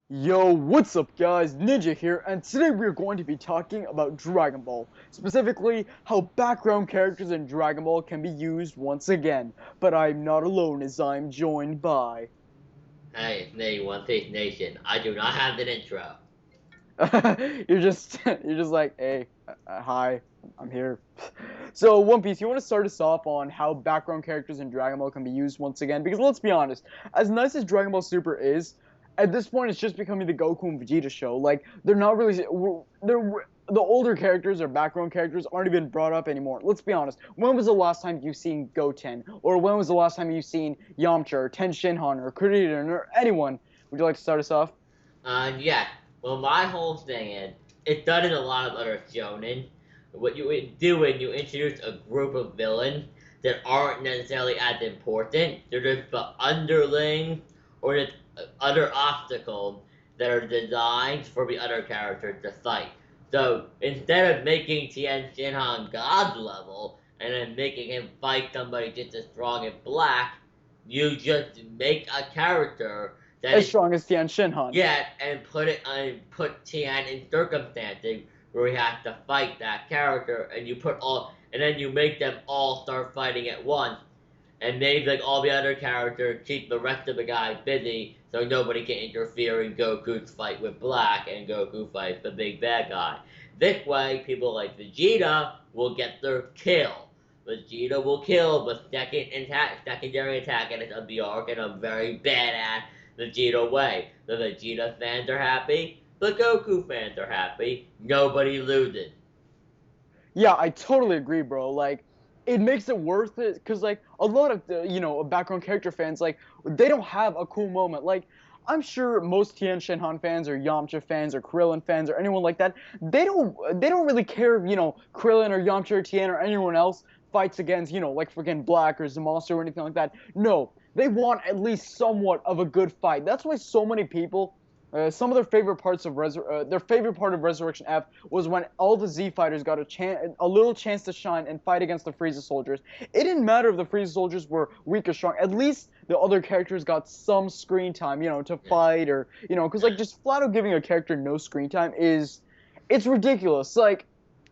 Yo, what's up guys? Ninja here, and today we're going to be talking about Dragon Ball. Specifically, how background characters in Dragon Ball can be used once again. But I'm not alone as I'm joined by... Hey, it's me, One Piece Nation. I do not have an intro. you're just like, hey, hi, I'm here. So, One Piece, you want to start us off on how background characters in Dragon Ball can be used once again? Because let's be honest, as nice as Dragon Ball Super is, at this point it's just becoming the Goku and Vegeta show. Like, they're not really, the older characters or background characters aren't even brought up anymore. Let's be honest. When was the last time you've seen Goten? Or when was the last time you've seen Yamcha or Ten Shinhan or Kuririn or anyone? Would you like to start us off? Yeah. Well, my whole thing is, it's done in a lot of other shonen. What you would do when you introduce a group of villains that aren't necessarily as important, they're just the underlings or just other obstacles that are designed for the other characters to fight. So instead of making Tien Shinhan god level and then making him fight somebody just as strong as Black, you just make a character that As is strong as Tien Shinhan. yeah, and put Tian in circumstances where he has to fight that character, and and then you make them all start fighting at once, and maybe like all the other characters keep the rest of the guys busy, so nobody can interfere in Goku's fight with Black, and Goku fights the big bad guy. This way, people like Vegeta will get their kill. Vegeta will kill the secondary antagonist of the arc in a very badass Vegeta way. The Vegeta fans are happy. The Goku fans are happy. Nobody loses. Yeah, I totally agree, bro. Like, it makes it worth it because, like, a lot of background character fans, like, they don't have a cool moment. Like, I'm sure most Tien Shinhan fans or Yamcha fans or Krillin fans or anyone like that, they don't really care if Krillin or Yamcha or Tien or anyone else fights against like freaking Black or Zamasu or anything like that. No, they want at least somewhat of a good fight. That's why so many people. Some of their favorite parts of their favorite part of Resurrection F was when all the Z fighters got a little chance to shine and fight against the Frieza soldiers. It didn't matter if the Frieza soldiers were weak or strong. At least the other characters got some screen time, to Yeah. fight or because like just flat out giving a character no screen time it's ridiculous. Like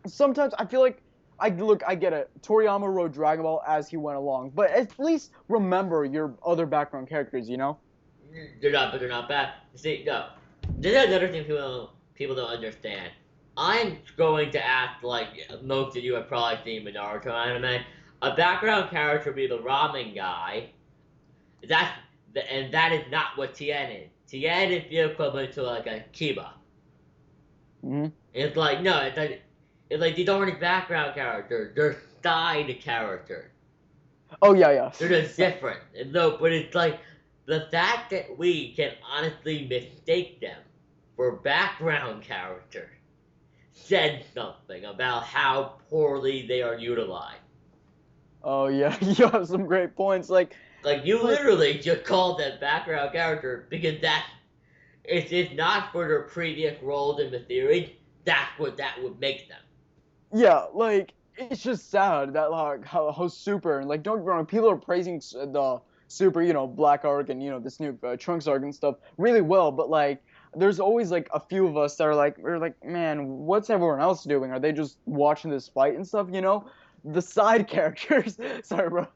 sometimes I feel like I get it. Toriyama wrote Dragon Ball as he went along, but at least remember your other background characters. But they're not bad. See, no. This is another thing people don't understand. I'm going to act like most of you have probably seen the Naruto anime. A background character would be the ramen guy. That's and that is not what Tien is. Tien is the equivalent to like a Kiba. Hmm. It's like no, it's like these aren't background characters. They're side characters. Oh yeah, yeah. They're just different. And no, but it's like the fact that we can honestly mistake them for background characters said something about how poorly they are utilized. Oh yeah, you have some great points. Like you Like literally just called them background character because it's not for their previous roles in the series. That's what that would make them. yeah, like it's just sad that like how super and like don't get me wrong, people are praising the super, Black Arc and this new Trunks arc and stuff really well, but like there's always like a few of us that are like we're like, man, what's everyone else doing? Are they just watching this fight and stuff? The side characters. Sorry, bro.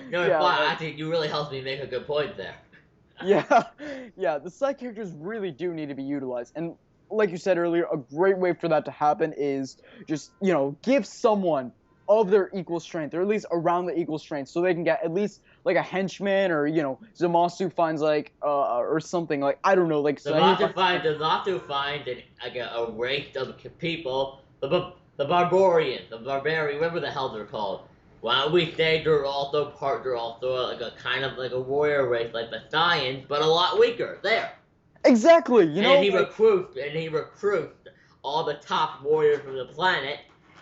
No, Yeah, I like think you really helped me make a good point there. yeah, yeah, the side characters really do need to be utilized. And like you said earlier, a great way for that to happen is just, give someone of their equal strength, or at least around the equal strength, so they can get at least like a henchman, or Zamasu finds or something like I don't know, like The so he Latu finds finds the Latu finds like a race of people, the barbarians, the barbarian, whatever the hell they're called. Why don't we say they're also like a kind of like a warrior race like the Saiyans, but a lot weaker. There, exactly, like and he recruits all the top warriors from the planet,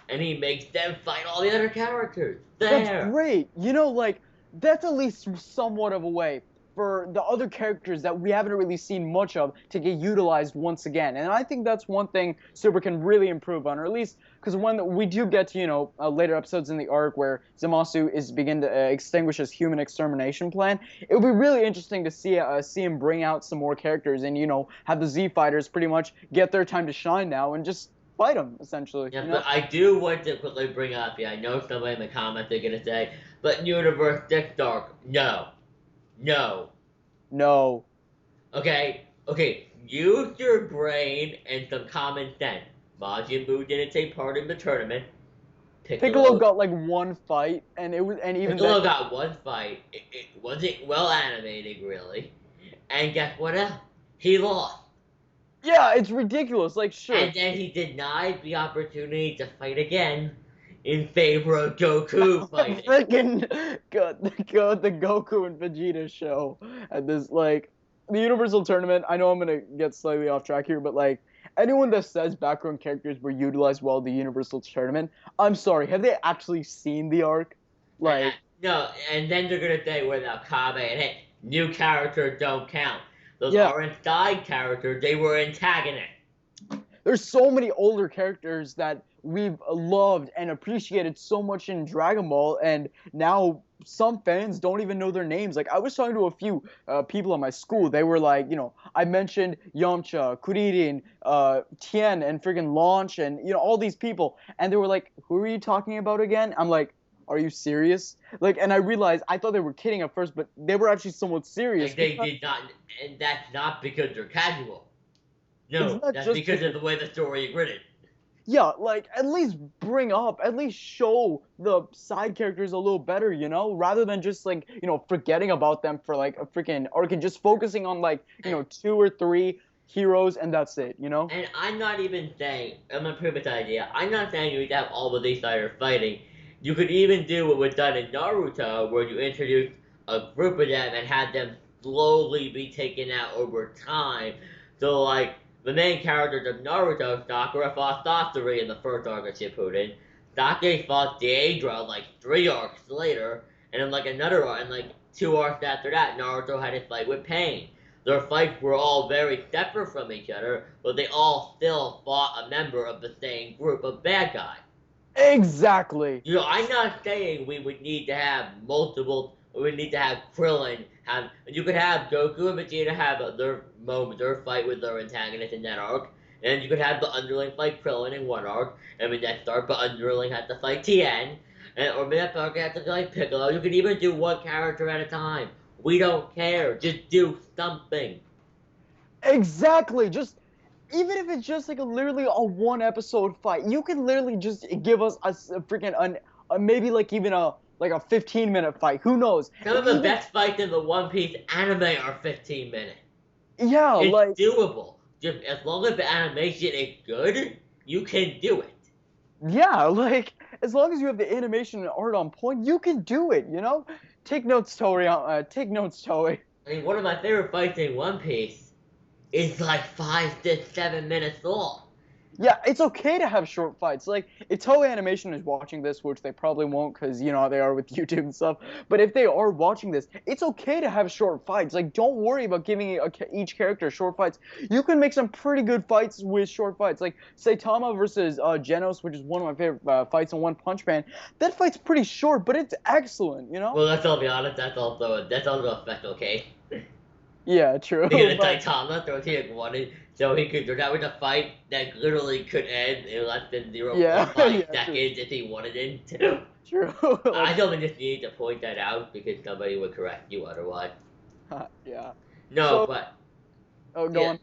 and he makes them fight all the other characters. that's There. great. Like that's at least somewhat of a way. for the other characters that we haven't really seen much of to get utilized once again. And I think that's one thing Super can really improve on, or at least because when we do get to, later episodes in the arc where Zamasu is begin to extinguish his human extermination plan, it would be really interesting to see him bring out some more characters and, have the Z fighters pretty much get their time to shine now and just fight them, essentially. Yeah, but I do want to quickly bring up, I know somebody in the comments are gonna say, but Universe Dick Dark, no. No. No. Okay, use your brain and some common sense. Majin Buu didn't take part in the tournament. Piccolo got like one fight, and even Piccolo got one fight. It wasn't well animated, really. And guess what else? He lost. Yeah, it's ridiculous. Like, sure. And then he denied the opportunity to fight again in favor of Goku fighting. Freaking God, the Goku and Vegeta show at this, like, the Universal Tournament. I know I'm gonna get slightly off track here, but like, anyone that says background characters were utilized well in the Universal Tournament, I'm sorry, have they actually seen the arc? Like, no, and then they're gonna say, well, now Kabe and hey, new characters don't count. Those aren't side characters, they were antagonists. There's so many older characters that we've loved and appreciated so much in Dragon Ball, and now some fans don't even know their names. Like, I was talking to a few people at my school. They were like, I mentioned Yamcha, Kuririn, Tien, and freaking Launch, and, all these people. And they were like, who are you talking about again? I'm like, are you serious? Like, and I realized, I thought they were kidding at first, but they were actually somewhat serious. Like, they did not, and that's not because they're casual. No, that's because of the way the story is written. Yeah, like, at least show the side characters a little better, rather than just, like, forgetting about them for, like, a freaking arc and just focusing on, like, 2 or 3 heroes and that's it, And I'm not even saying, I'm gonna prove this idea, I'm not saying you need to have all of these siders fighting. You could even do what was done in Naruto, where you introduce a group of them and had them slowly be taken out over time. So, like, the main characters of Naruto, Sakura fought Sasori in the first arc of Shippuden. Sasuke fought Deidara like 3 arcs later, and then like another arc, and like 2 arcs after that, Naruto had his fight with Pain. Their fights were all very separate from each other, but they all still fought a member of the same group of bad guys. Exactly. I'm not saying we would need to have multiple. We would need to have Krillin. You could have Goku and Vegeta have their moment, their fight with their antagonist in that arc, and you could have the underling fight Krillin in one arc, and when that start, but underling had to fight Tien, or that arc had to fight Piccolo. You could even do one character at a time. We don't care. Just do something. Exactly. Just. Even if it's just like literally a 1 episode fight, you can literally just give us a freaking maybe like even a 15-minute fight. Who knows? Some of the best fights in the One Piece anime are 15 minutes. Yeah, it's doable. Just as long as the animation is good, you can do it. Yeah, like as long as you have the animation and art on point, you can do it. Take notes, Toei. Take notes, Toei. I mean, one of my favorite fights in One Piece is like 5 to 7 minutes long. Yeah, it's okay to have short fights. Like, if Toei Animation is watching this, which they probably won't because, how they are with YouTube and stuff, but if they are watching this, it's okay to have short fights. Like, don't worry about giving each character short fights. You can make some pretty good fights with short fights. Like, Saitama versus Genos, which is one of my favorite fights in One Punch Man. That fight's pretty short, but it's excellent, Well, let's all be honest, that's also a special case. Yeah, true. Because Saitama throws he wanted, so he could. That was a fight that literally could end in less than 0.5 seconds if he wanted it to. True. I don't just need to point that out because somebody would correct you otherwise. Yeah. No, but. Oh, go on.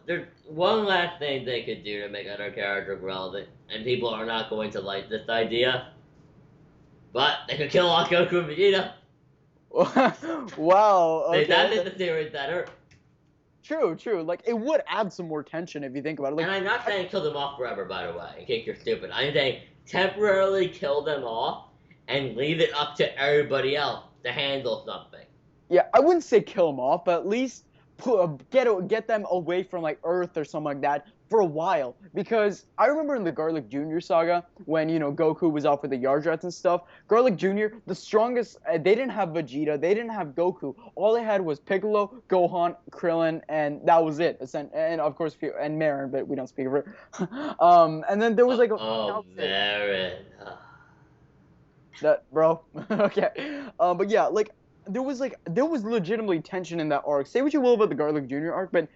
There's one last thing they could do to make other characters relevant, and people are not going to like this idea. But they could kill off Goku and Vegeta. Wow. Okay. That made the series better. True. Like, it would add some more tension if you think about it. Like, and I'm not saying kill them off forever, by the way, in case you're stupid. I'm saying temporarily kill them off and leave it up to everybody else to handle something. Yeah, I wouldn't say kill them off, but at least get them away from like Earth or something like that for a while. Because I remember in the Garlic Jr. saga when Goku was out for the Yard Rats and stuff. Garlic Jr. the strongest. They didn't have Vegeta. They didn't have Goku. All they had was Piccolo, Gohan, Krillin, and that was it. And of course, and Marin, but we don't speak of her. And then there was like Oh, Marin. that bro. Okay. But yeah, like there was legitimately tension in that arc. Say what you will about the Garlic Jr. arc, but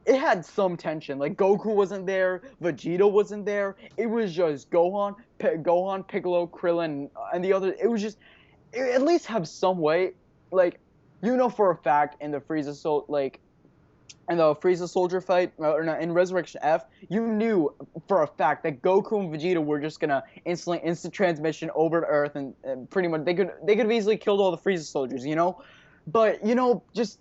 it had some tension. Like Goku wasn't there, Vegeta wasn't there. It was just Gohan, Piccolo, Krillin, and the other. It was just at least have some way. Like for a fact in the Frieza Soldier fight, or not, in Resurrection F, you knew for a fact that Goku and Vegeta were just gonna instant transmission over to Earth, and pretty much they could have easily killed all the Frieza soldiers, But just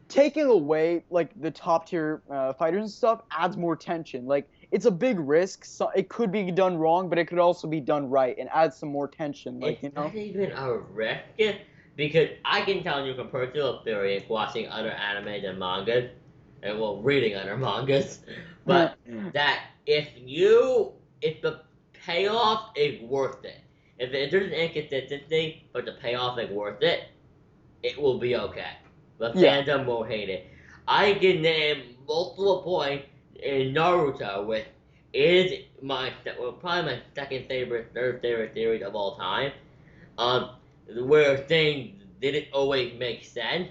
taking away like the top tier fighters and stuff adds more tension. Like it's a big risk, so it could be done wrong, but it could also be done right and add some more tension. Like It's not even a risk, because I can tell you from personal experience watching other anime and mangas, and well, reading other mangas, but that if the payoff is worth it, if there's an inconsistency, but the payoff is worth it, it will be okay. The fandom will hate it. I can name multiple points in Naruto, which is probably my third favorite series of all time. Where things didn't always make sense,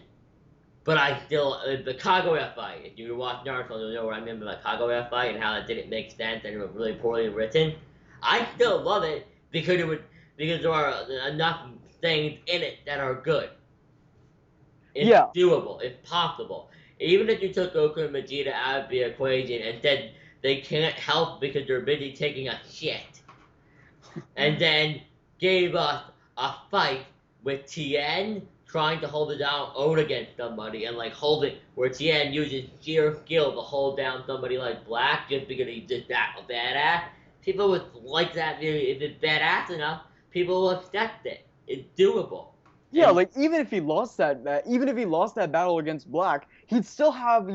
but I still the Kaguya fight. If you watch Naruto, you'll know what I mean by the Kaguya fight and how it didn't make sense and it was really poorly written. I still love it because there are enough things in it that are good. It's doable. It's possible. Even if you took Goku and Vegeta out of the equation and said they can't help because they're busy taking a shit, and then gave us a fight with Tien trying to hold it down own against somebody and like hold it where Tien uses sheer skill to hold down somebody like Black just because he's just that badass. People would like that if it's badass enough, people will accept it. It's doable. Yeah, like even if he lost that battle against Black, he'd still have,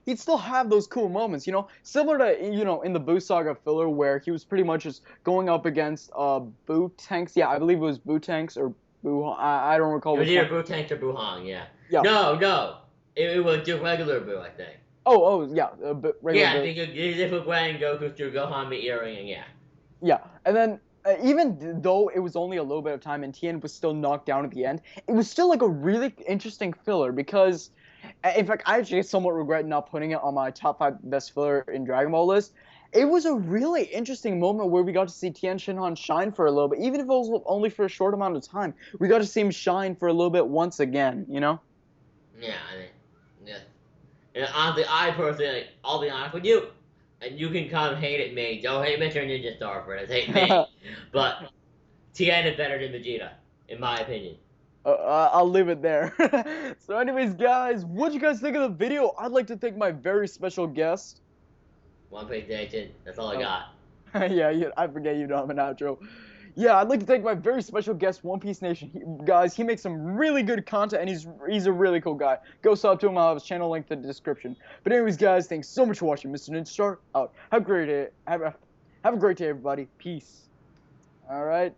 he'd still have those cool moments, similar to, in the Boo Saga filler where he was pretty much just going up against Boo Tanks. Yeah, I believe it was Boo Tanks or Boo. I don't recall. It was either Boo Tanks or Boo Hong. Yeah. Yeah. No, it was just regular Boo, I think. Oh, yeah, regular yeah, Boo. because if we're playing Goku through Gohan the earring, and yeah. Yeah, and then even though it was only a little bit of time and Tien was still knocked down at the end, it was still like a really interesting filler because, in fact, I actually somewhat regret not putting it on my top 5 best filler in Dragon Ball list. It was a really interesting moment where we got to see Tien Shinhan shine for a little bit, even if it was only for a short amount of time. We got to see him shine for a little bit once again, Yeah, I mean, yeah. And honestly, I personally, I'll be honest with you, and you can come hate at me. Don't hate MrNinjaStar for this. Hate me. But Tien is better than Vegeta, in my opinion. I'll leave it there. So anyways, guys, what'd you guys think of the video? I'd like to thank my very special guest. One Piece Nation. That's all I got. Yeah, I forget you don't have an outro. Yeah, I'd like to thank my very special guest, One Piece Nation. Guys, he makes some really good content, and he's a really cool guy. Go sub to him. I'll have his channel linked in the description. But anyways, guys, thanks so much for watching. MrNinjaStar out. Have a great day. Have a great day, everybody. Peace. All right.